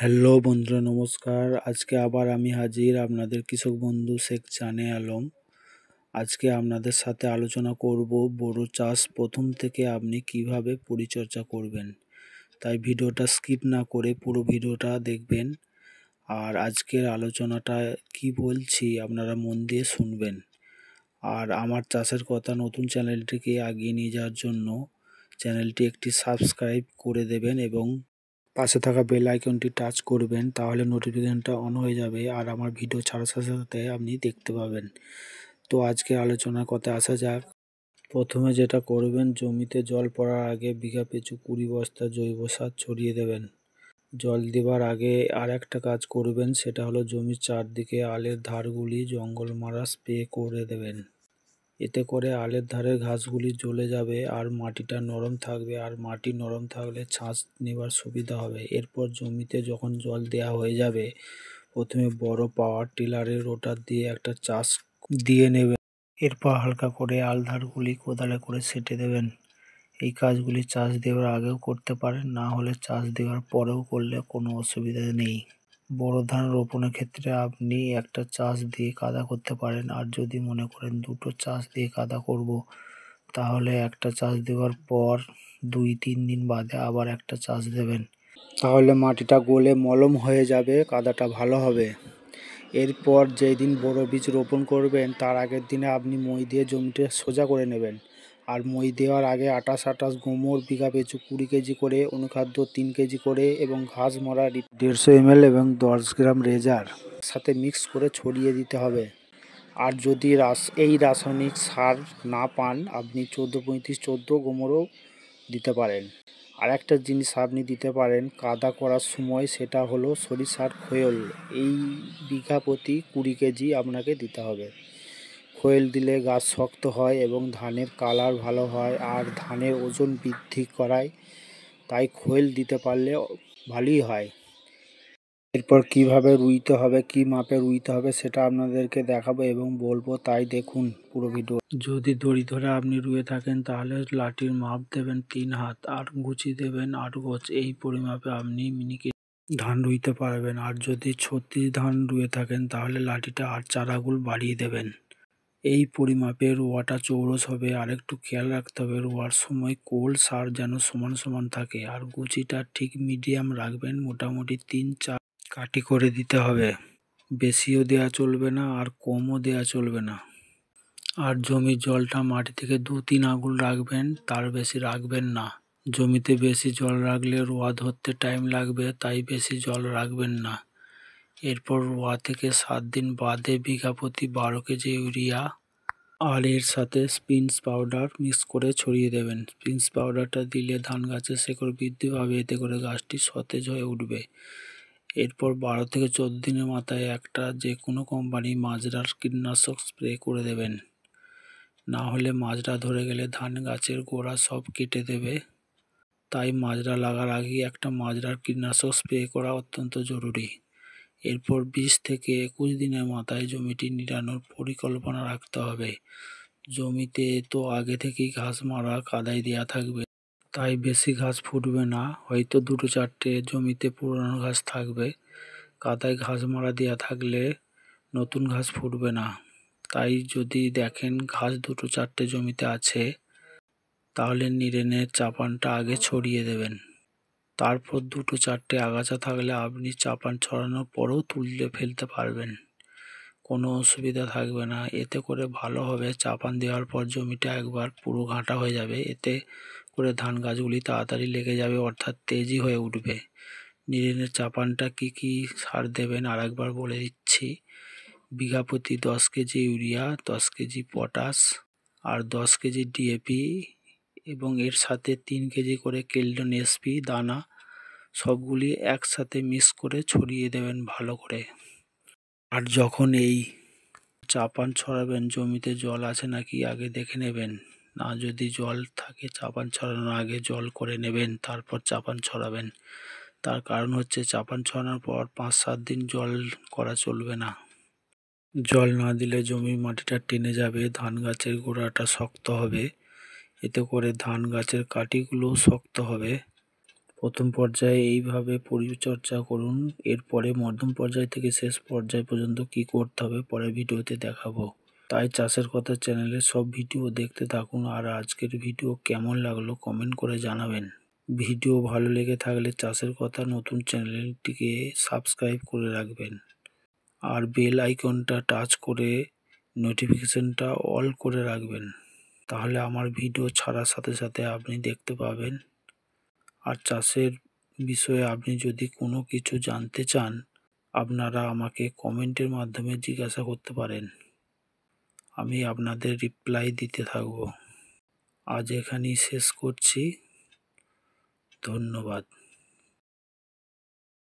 Hello বন্ধুরা, নমস্কার। আজকে আবার আমি হাজির, আপনাদের কৃষক বন্ধু শেখ জানে আলম। আজকে আপনাদের সাথে আলোচনা করব বোরো চাষ প্রথম থেকে আপনি কিভাবে পরিচর্যা করবেন। তাই ভিডিওটা স্কিপ না করে পুরো ভিডিওটা দেখবেন। আর আজকের আলোচনাটা কি বলছি আপনারা মন দিয়ে শুনবেন। আর আমার চাষের কথা নতুন চ্যানেলটিকে এগিয়ে নিয়ে যাওয়ার জন্য চ্যানেলটি একটি সাবস্ক্রাইব করে দেবেন এবং পাশে থাকা বেল আইকনটি টাচ করবেন, তাহলে নোটিফিকেশনটা অন হয়ে যাবে আর আমার ভিডিও ছাড়ার সাথে সাথে আপনি দেখতে পাবেন। তো আজকে আলোচনার কথা আসা যাক। প্রথমে যেটা করবেন, জমিতে জল পড়ার আগে বিঘা পিছু 20 বস্তা জৈব সার ছড়িয়ে দেবেন। জল দেবার আগে আর একটা কাজ করবেন, সেটা হলো জমির চারদিকে আলের ধারগুলি জঙ্গল মারা স্প্রে করে দেবেন। এতে করে আলের ধারের ঘাসগুলি জ্বলে যাবে আর মাটিটা নরম থাকবে, আর মাটি নরম থাকলে ছাঁচ নেবার সুবিধা হবে। এরপর জমিতে যখন জল দেওয়া হয়ে যাবে, প্রথমে বড় পাওয়ার টিলারের রোটার দিয়ে একটা চাষ দিয়ে নেবেন। এরপর হালকা করে আলধারগুলি কোদালে করে সেটে দেবেন। এই কাজগুলি চাষ দেওয়ার আগেও করতে পারেন, না হলে চাষ দেওয়ার পরেও করলে কোনো অসুবিধা নেই। বড় ধান রোপণের ক্ষেত্রে আপনি একটা চাষ দিয়ে কাদা করতে পারেন, আর যদি মনে করেন দুটো চাষ দিয়ে কাদা করব, তাহলে একটা চাষ দেওয়ার পর 2-3 দিন বাদে আবার একটা চাষ দেবেন। তাহলে মাটিটা গলে মলম হয়ে যাবে, কাদাটা ভালো হবে। এরপর যেই দিন বড় বীজ রোপণ করবেন, তার আগের দিনে আপনি মই দিয়ে জমিটা সোজা করে নেবেন। আর মই দেওয়ার আগে 28 গোমর বিঘা পিছু 20 কেজি করে, অনুখাদ্য 3 কেজি করে এবং ঘাস মরা 150 ml এবং 10 গ্রাম রেজার সাথে মিক্স করে ছড়িয়ে দিতে হবে। আর যদি এই রাসায়নিক সার না পান, আপনি 14-35-14 গোমরও দিতে পারেন। আর একটা জিনিস আপনি দিতে পারেন কাদা করার সময়, সেটা হলো সরিষার খৈল। এই বিঘা প্রতি 20 কেজি আপনাকে দিতে হবে। খৈল দিলে গাছ শক্ত হয় এবং ধানের কালার ভালো হয় আর ধানের ওজন বৃদ্ধি করায়, তাই খৈল দিতে পারলে ভালোই হয়। এরপর কিভাবে রুইতে হবে, কি মাপে রুইতে হবে, সেটা আপনাদেরকে দেখাবো এবং বলবো, তাই দেখুন পুরো ভিডিও। যদি দড়ি ধরে আপনি রুয়ে থাকেন, তাহলে লাঠির মাপ দেবেন 3 হাত আর গুছি দেবেন 8 গোছ। এই পরিমাপে আপনি মিনিকে ধান রুইতে পারবেন। আর যদি 36 ধান রুয়ে থাকেন, তাহলে লাঠিটা আর 4 আঙুল বাড়িয়ে দেবেন। এই পরিমাপে রোয়াটা চৌরস হবে। আর একটু খেয়াল রাখতে হবে, রোয়ার সময় কোল সার যেন সমান সমান থাকে, আর গুচিটা ঠিক মিডিয়াম রাখবেন। মোটামুটি 3-4 কাটি করে দিতে হবে। বেশিও দেয়া চলবে না আর কমও দেয়া চলবে না। আর জমির জলটা মাটি থেকে 2-3 আঙুল রাখবেন, তার বেশি রাখবেন না। জমিতে বেশি জল রাখলে রোয়া ধরতে টাইম লাগবে, তাই বেশি জল রাখবেন না। এরপর রোয়া থেকে 7 দিন বাদে বিঘা প্রতি 12 কেজি ইউরিয়া আর এর সাথে স্পিন্স পাউডার মিক্স করে ছড়িয়ে দেবেন। স্পিন্স পাউডারটা দিলে ধান গাছের শেকড় বৃদ্ধি পাবে, এতে করে গাছটি সতেজ হয়ে উঠবে। এরপর 12-14 দিনের মাথায় একটা যে কোনো কোম্পানি মাজরার কীটনাশক স্প্রে করে দেবেন। না হলে মাজরা ধরে গেলে ধান গাছের গোড়া সব কেটে দেবে, তাই মাজরা লাগার আগেই একটা মাজরার কীটনাশক স্প্রে করা অত্যন্ত জরুরি। এরপর 20-21 দিনের মাথায় জমিটি নিড়ানোর পরিকল্পনা রাখতে হবে। জমিতে তো আগে থেকেই ঘাস মারা কাদায় দেয়া থাকবে, তাই বেশি ঘাস ফুটবে না, হয়তো 2-4টে জমিতে পুরনো ঘাস থাকবে। কাদায় ঘাস মারা দেওয়া থাকলে নতুন ঘাস ফুটবে না। তাই যদি দেখেন ঘাস 2-4টে জমিতে আছে, তাহলে নিড়ানের চাপানটা আগে ছড়িয়ে দেবেন। তারপর 2-4টে আগাছা থাকলে আপনি চাপান ছড়ানোর পরেও তুলে ফেলতে পারবেন, কোনো অসুবিধা থাকবে না। এতে করে ভালো হবে, চাপান দেওয়ার পর জমিটা একবার পুরো ঘাঁটা হয়ে যাবে, এতে করে ধান গাছগুলি তাড়াতাড়ি লেগে যাবে, অর্থাৎ তেজি হয়ে উঠবে। নিড়ানের চাপানটা কি সার দেবেন আর একবার বলে দিচ্ছি। বিঘা প্রতি 10 কেজি ইউরিয়া, 10 কেজি পটাশ আর 10 কেজি ডিএপি এবং এর সাথে 3 কেজি করে কেলটন এসপি দানা, সবগুলি একসাথে মিক্স করে ছড়িয়ে দেবেন ভালো করে। আর যখন এই চাপান ছড়াবেন, জমিতে জল আছে নাকি আগে দেখে নেবেন। না যদি জল থাকে, চাপান ছড়ানোর আগে জল করে নেবেন, তারপর চাপান ছড়াবেন। তার কারণ হচ্ছে, চাপান ছড়ানোর পর 5-7 দিন জল করা চলবে না। জল না দিলে জমির মাটিটা টেনে যাবে, ধান গাছের গোড়াটা শক্ত হবে, এতে করে ধান গাছের কাঠিগুলোও শক্ত হবে। প্রথম পর্যায়ে এইভাবে পরিচর্যা করুন। এরপরে মধ্যম পর্যায় থেকে শেষ পর্যায় পর্যন্ত কি করতে হবে পরের ভিডিওতে দেখাবো। তাই চাষের কথা চ্যানেলের সব ভিডিও দেখতে থাকুন। আর আজকের ভিডিও কেমন লাগলো কমেন্ট করে জানাবেন। ভিডিও ভালো লেগে থাকলে চাষের কথা নতুন চ্যানেলটিকে সাবস্ক্রাইব করে রাখবেন। আর বেল আইকনটা টাচ করে নোটিফিকেশনটা অল করে রাখবেন। তাহলে আমার ভিডিও ছাড়ার সাথে সাথে আপনি দেখতে পাবেন। আর চাষের বিষয়ে আপনি যদি কোনো কিছু জানতে চান, আপনারা আমাকে কমেন্টের মাধ্যমে জিজ্ঞাসা করতে পারেন। আমি আপনাদের রিপ্লাই দিতে থাকব। আজ এখানেই শেষ করছি। ধন্যবাদ।